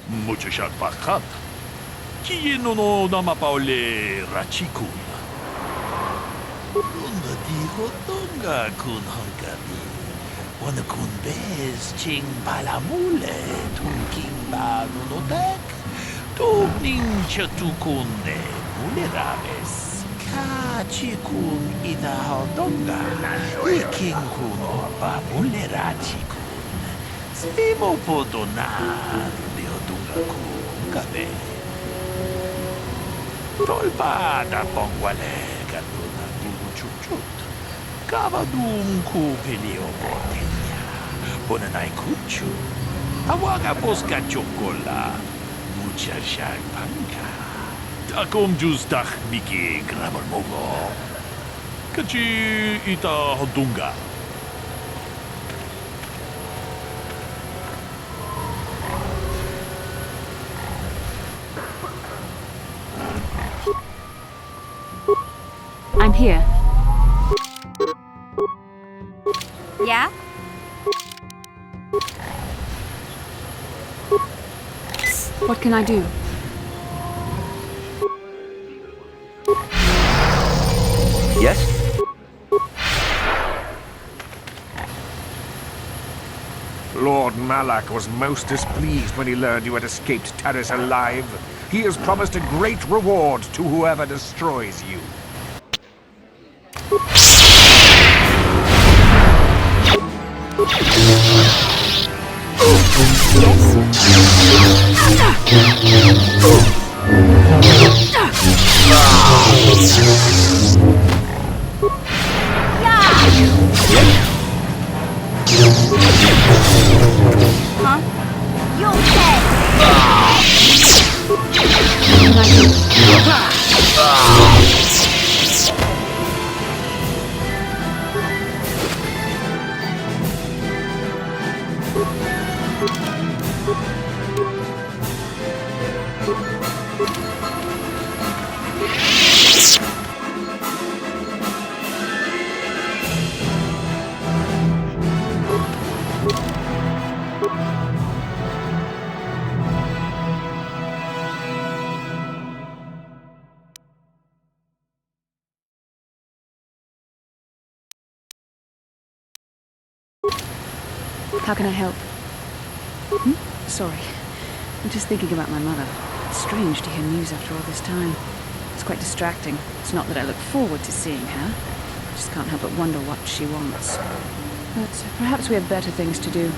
Mucho siya pakat. Kiyeno no namapaule rachikun. Unga di kotonga kun hanggabi. Wana kun bez ching palamule tungking ba nunotek. Tugning siya tukunde mule rabes. Kachikun ida haldonga. Iking kuno ba mule rachikun. Simo po donar biodunga kun gabi. Tolpada pongwale gaduna dulu chuchut. Kavadum ku pelio botella. Bonanay kuchu. Awaga boska chocola. Mucha shagpanga. Takom justach miki gramal mogo. Kachi ita hodunga. I'm here. Yeah? What can I do? Yes? Lord Malak was most displeased when he learned you had escaped Taris alive. He has promised a great reward to whoever destroys you. Huh? You okay? How can I help? Sorry. I'm just thinking about my mother. It's strange to hear news after all this time. It's quite distracting. It's not that I look forward to seeing her. I just can't help but wonder what she wants. But perhaps we have better things to do.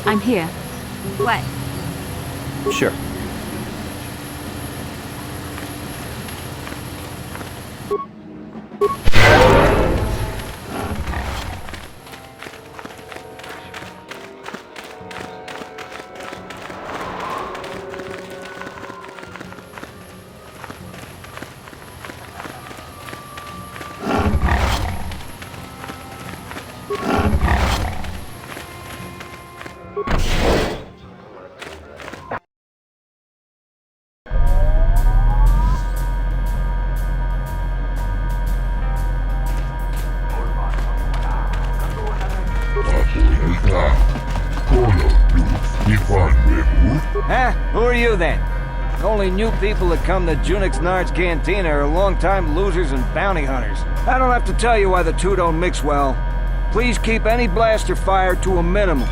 I'm here. What? Sure. Huh? Who are you then? The only new people that come to Junix Nard's Cantina are long-time losers and bounty hunters. I don't have to tell you why the two don't mix well. Please keep any blaster fire to a minimum.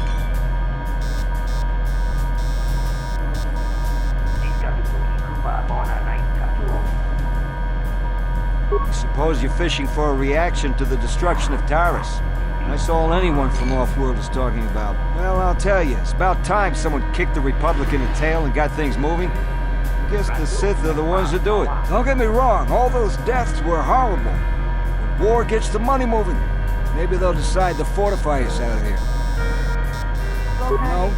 I suppose you're fishing for a reaction to the destruction of Taris. That's all anyone from off-world is talking about. Well, I'll tell you, it's about time someone kicked the Republic in the tail and got things moving. I guess the Sith are the ones that do it. Don't get me wrong, all those deaths were horrible. But war gets the money moving. Maybe they'll decide to fortify us out here. No.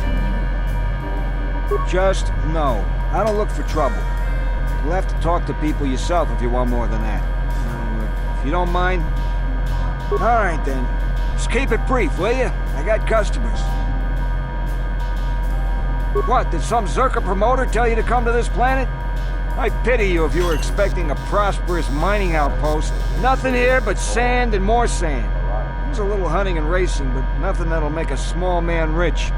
Just no. I don't look for trouble. You'll have to talk to people yourself if you want more than that. If you don't mind... All right, then. Just keep it brief, will you? I got customers. What, did some Zerka promoter tell you to come to this planet? I pity you if you were expecting a prosperous mining outpost. Nothing here but sand and more sand. There's a little hunting and racing, but nothing that'll make a small man rich.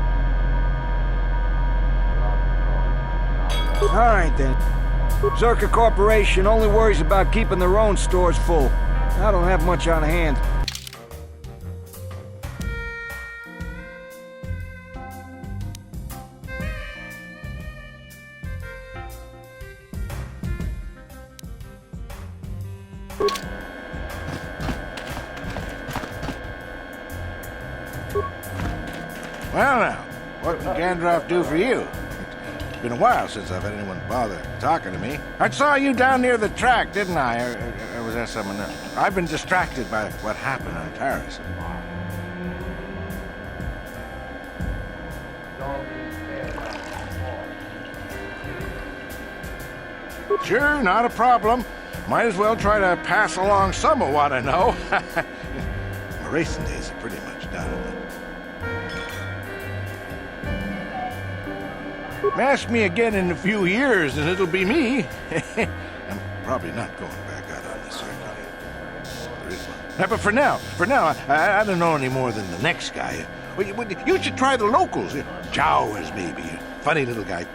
All right, then. Zerka Corporation only worries about keeping their own stores full. I don't have much on hand. Well now, what can Gandalf do for you? It's been a while since I've had anyone bother talking to me. I saw you down near the track, didn't I? Or was that someone else? I've been distracted by what happened on Taris. Sure, not a problem. Might as well try to pass along some of what I know. My racing days are pretty much done. Ask me again in a few years and it'll be me. I'm probably not going back out on the circuit. There is one. But for now, I don't know any more than the next guy. Well, you should try the locals. Jowers, maybe. Funny little guy.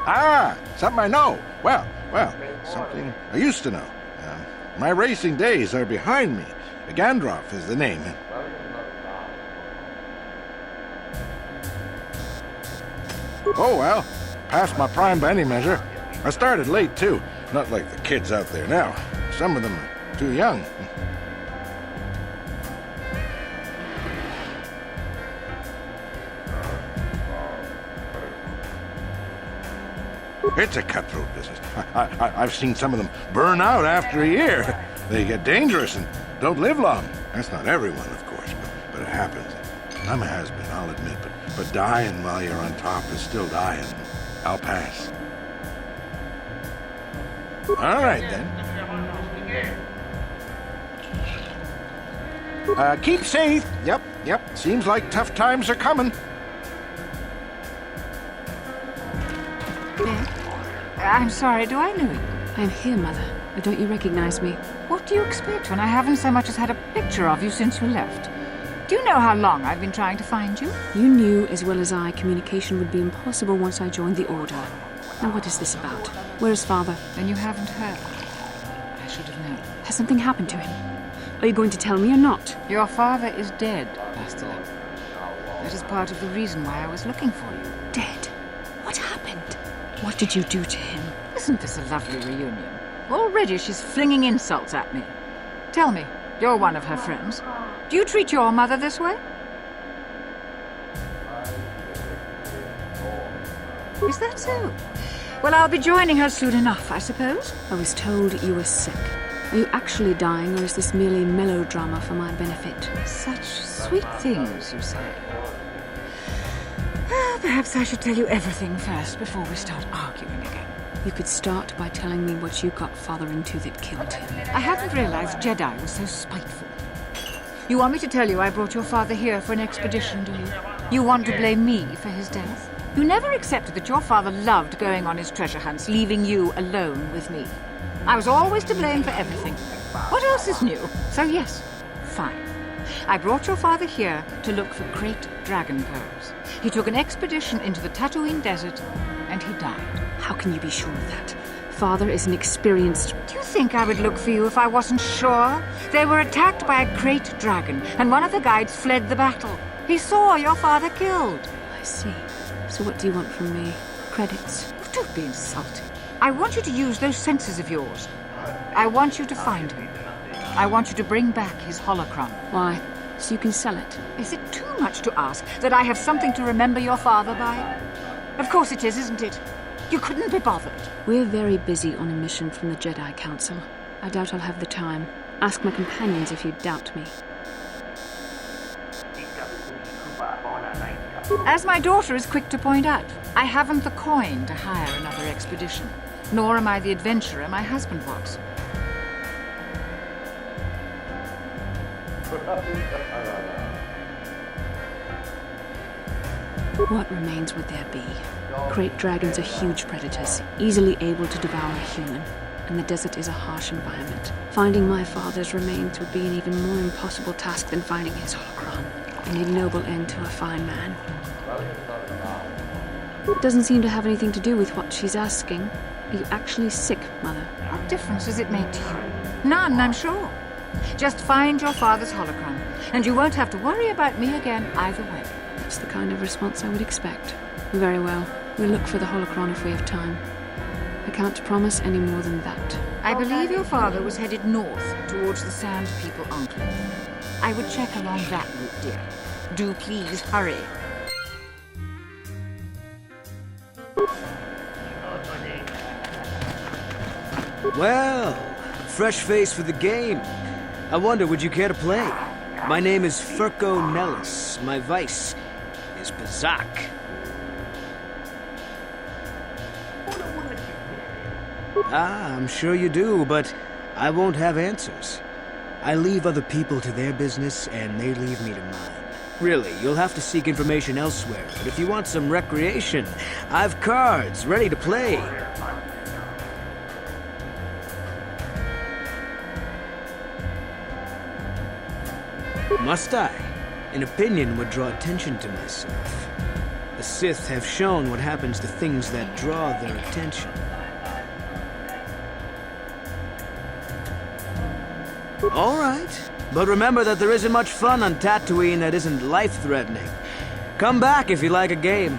Ah, something I know. Well, something I used to know. My racing days are behind me. Gandalf is the name. Oh, well, past my prime by any measure. I started late, too. Not like the kids out there now. Some of them are too young. It's a cutthroat business. I've seen some of them burn out after a year. They get dangerous and don't live long. That's not everyone, of course, but it happens. I'm a has-been, I'll admit, but dying while you're on top is still dying. I'll pass. All right, then. Keep safe. Yep. Seems like tough times are coming. I'm sorry, do I know you? I'm here, Mother. Don't you recognize me? What do you expect when I haven't so much as had a picture of you since you left? Do you know how long I've been trying to find you? You knew as well as I communication would be impossible once I joined the Order. Now what is this about? Where is Father? Then you haven't heard. I should have known. Has something happened to him? Are you going to tell me or not? Your father is dead, Bastila. That is part of the reason why I was looking for you. Dead? What happened? What did you do to him? Isn't this a lovely reunion? Already she's flinging insults at me. Tell me, you're one of her friends. Do you treat your mother this way? Is that so? Well, I'll be joining her soon enough, I suppose. I was told you were sick. Are you actually dying, or is this merely melodrama for my benefit? Such sweet things, you say. Well, perhaps I should tell you everything first before we start arguing again. You could start by telling me what you got Father into that killed him. I hadn't realized Jedi was so spiteful. You want me to tell you I brought your father here for an expedition, do you? You want to blame me for his death? You never accepted that your father loved going on his treasure hunts, leaving you alone with me. I was always to blame for everything. What else is new? So yes, fine. I brought your father here to look for great dragon pearls. He took an expedition into the Tatooine desert, and he died. How can you be sure of that? Father is an experienced... Do you think I would look for you if I wasn't sure? They were attacked by a great dragon, and one of the guides fled the battle. He saw your father killed. I see. So what do you want from me? Credits? Oh, don't be insulting. I want you to use those senses of yours. I want you to find him. I want you to bring back his holocron. Why? So you can sell it? Is it too much to ask that I have something to remember your father by? Of course it is, isn't it? You couldn't be bothered. We're very busy on a mission from the Jedi Council. I doubt I'll have the time. Ask my companions if you doubt me. As my daughter is quick to point out, I haven't the coin to hire another expedition, nor am I the adventurer my husband was. What remains would there be? Great dragons are huge predators, easily able to devour a human, and the desert is a harsh environment. Finding my father's remains would be an even more impossible task than finding his holocron. An ignoble end to a fine man. Doesn't seem to have anything to do with what she's asking. Are you actually sick, Mother? What difference does it make to you? None, I'm sure. Just find your father's holocron, and you won't have to worry about me again either way. That's the kind of response I would expect. Very well. We'll look for the holocron if we have time. I can't promise any more than that. I believe your father was headed north towards the Sand People Enclave. I would check along that route, dear. Do please hurry. Well, fresh face for the game. I wonder, would you care to play? My name is Furco Nellis. My vice is Bazak. Ah, I'm sure you do, but I won't have answers. I leave other people to their business, and they leave me to mine. Really, you'll have to seek information elsewhere, but if you want some recreation, I've cards ready to play. Must I? An opinion would draw attention to myself. The Sith have shown what happens to things that draw their attention. All right, but remember that there isn't much fun on Tatooine that isn't life-threatening. Come back if you like a game.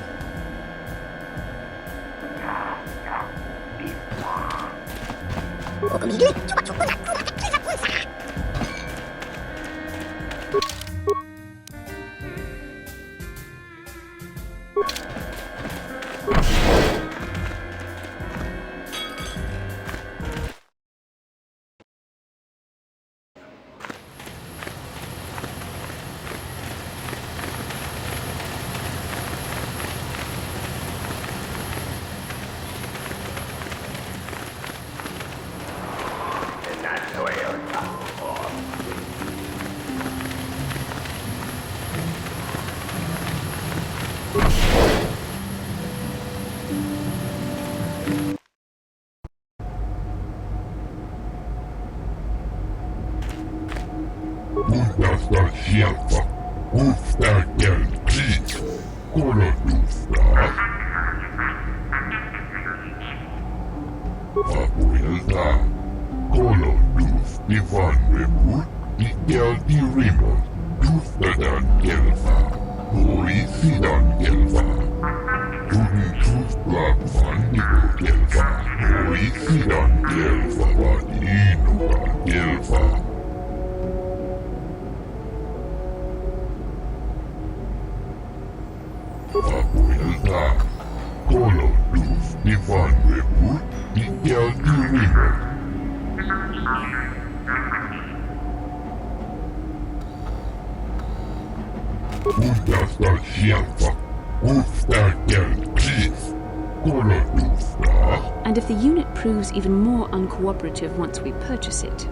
And if the unit proves even more uncooperative once we purchase it.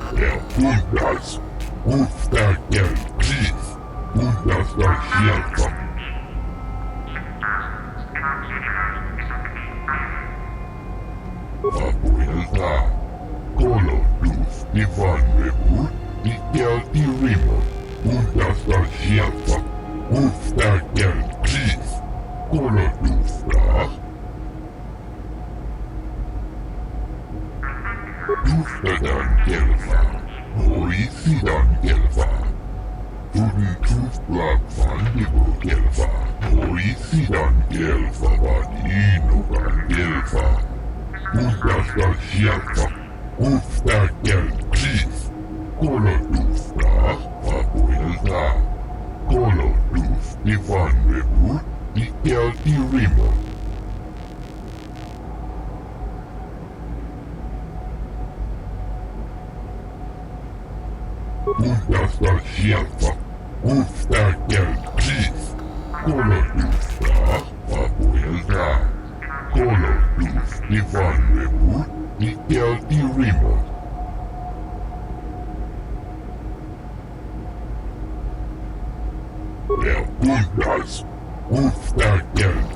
Undas da sierva, ufta gel, please. Color Der Bundas, Buchstaben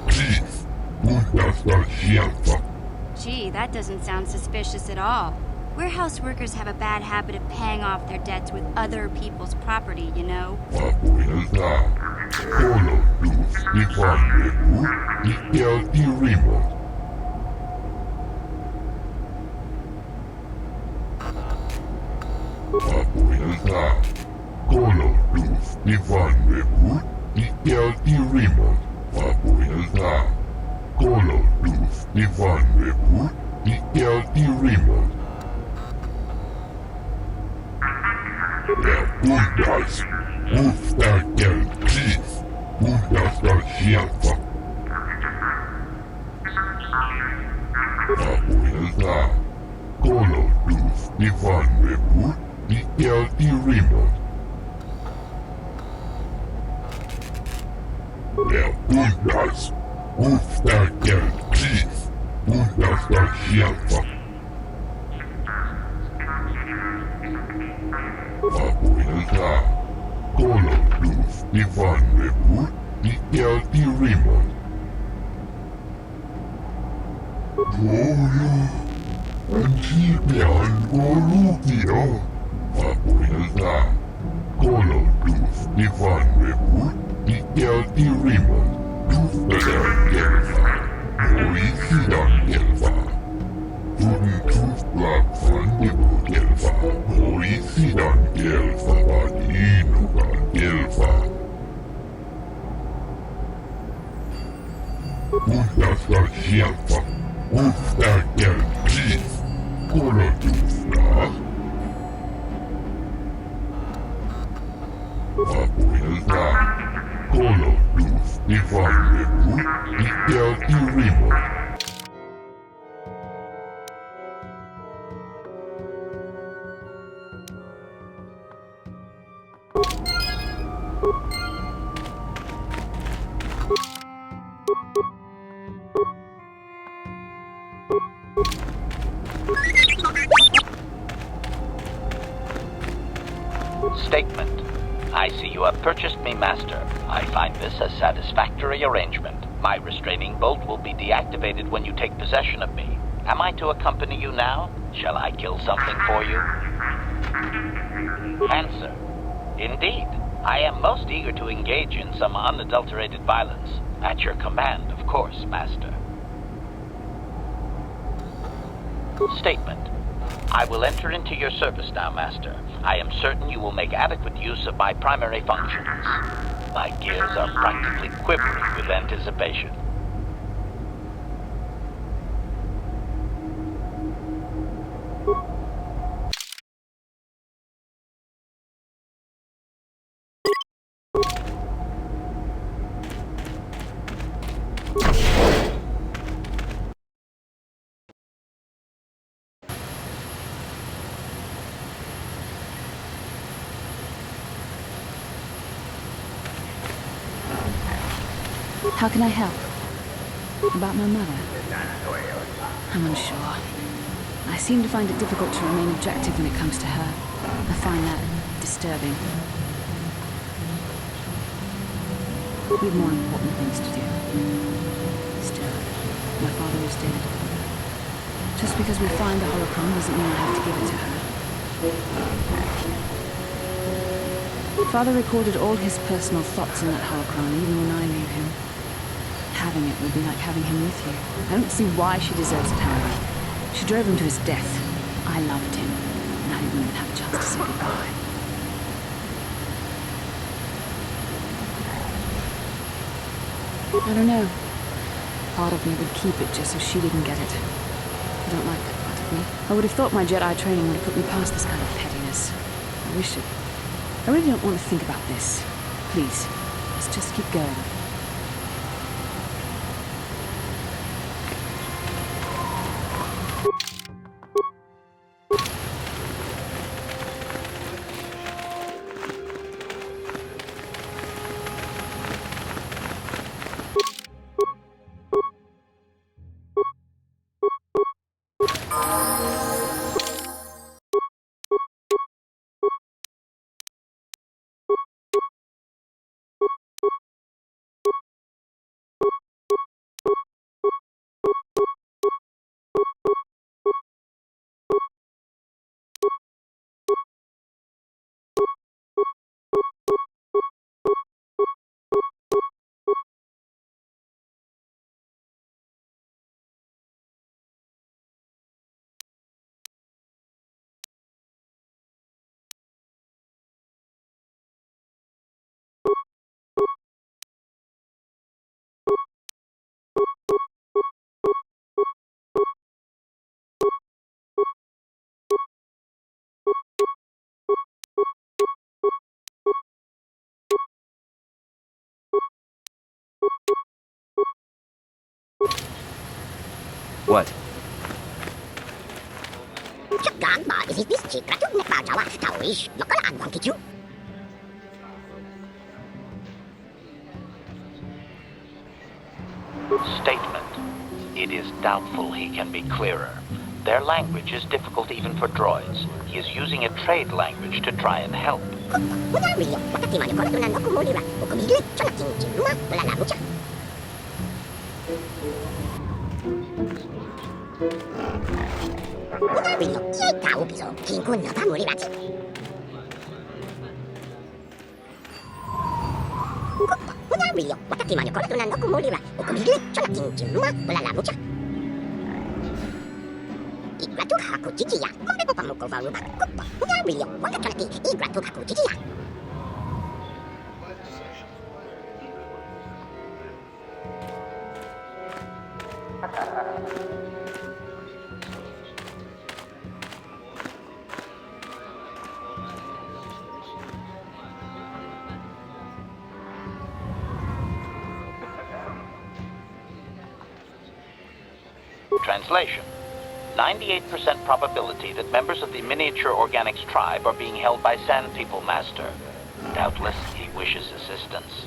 tief, Bundesverschärfer. Gee, that doesn't sound suspicious at all. Warehouse workers have a bad habit of paying off their debts with other people's property, you know? Papuelta, solo luz de Vandebu, y Tirimo. Papuelta, solo luz de Vandebu, y Tirimo. Papuelta, solo luz de Vandebu, y Tirimo. Der Bundas, Buchstaben tief, Bundesverschärfer. Papuelta, solo luz de Vandebu, y Tirimo. Der Bundas, Buchstaben tief, Bundesverschärfer. Papuelta, solo luz de Vandebu, y Tirimo. Antibian Golugio. Papuelta, solo luz de Vandebu, y Tirimo. Tufbeder Gelfa, Moisidan Gelfa. Guten Tufblag Vandebu Gelfa, Moisidan Gelfa, Vadinugan Gelfa. Bundesverschärfer, Buchstaben tief, Kolotufla. Papuelta, solo luz de Vandebu, y Tirimo. Statement. I see you have purchased me, Master. I find this a satisfactory arrangement. My restraining bolt will be deactivated when you take possession of me. Am I to accompany you now? Shall I kill something for you? Answer. Indeed. I am most eager to engage in some unadulterated violence. At your command, of course, Master. Statement. I will enter into your service now, Master. I am certain you will make adequate use of my primary functions. My gears are practically quivering with anticipation. How can I help? About my mother? I'm unsure. I seem to find it difficult to remain objective when it comes to her. I find that disturbing. We have more important things to do. Still, my father is dead. Just because we find the holocron doesn't mean I have to give it to her. Father recorded all his personal thoughts in that holocron, even when I knew him. Having it would be like having him with you. I don't see why she deserves it, however. She drove him to his death. I loved him, and I didn't even have a chance to say goodbye. I don't know. Part of me would keep it just so she didn't get it. I don't like that part of me. I would have thought my Jedi training would have put me past this kind of pettiness. I wish it. I really don't want to think about this. Please, let's just keep going. What? Statement. It is doubtful he can be clearer. Their language is difficult even for droids. He is using a trade language to try and help. Translation. 98% probability that members of the miniature organics tribe are being held by Sand People, Master. Doubtless, he wishes assistance.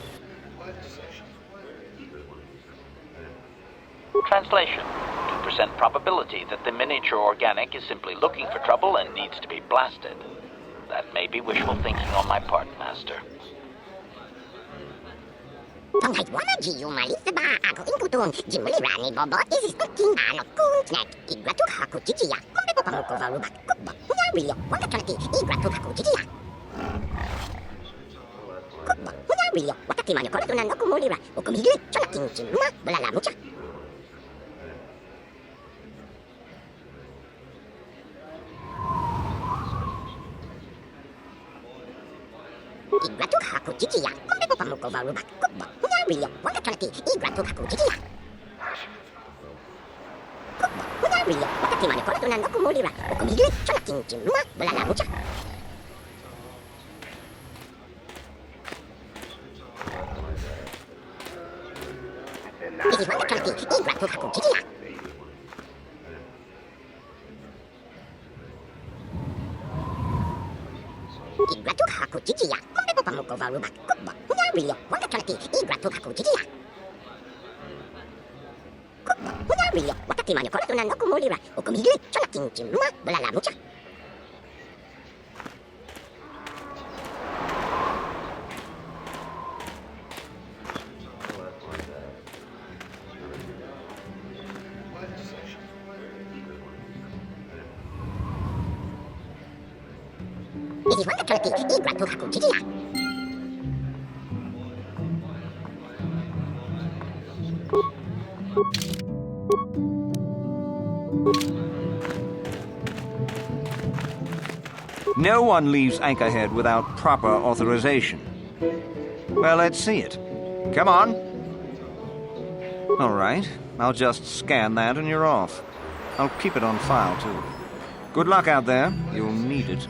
Translation. 2% probability that the miniature organic is simply looking for trouble and needs to be blasted. That may be wishful thinking on my part, Master. No one leaves Anchorhead without proper authorization. Well, let's see it. Come on. All right, I'll just scan that and you're off. I'll keep it on file, too. Good luck out there. You'll need it.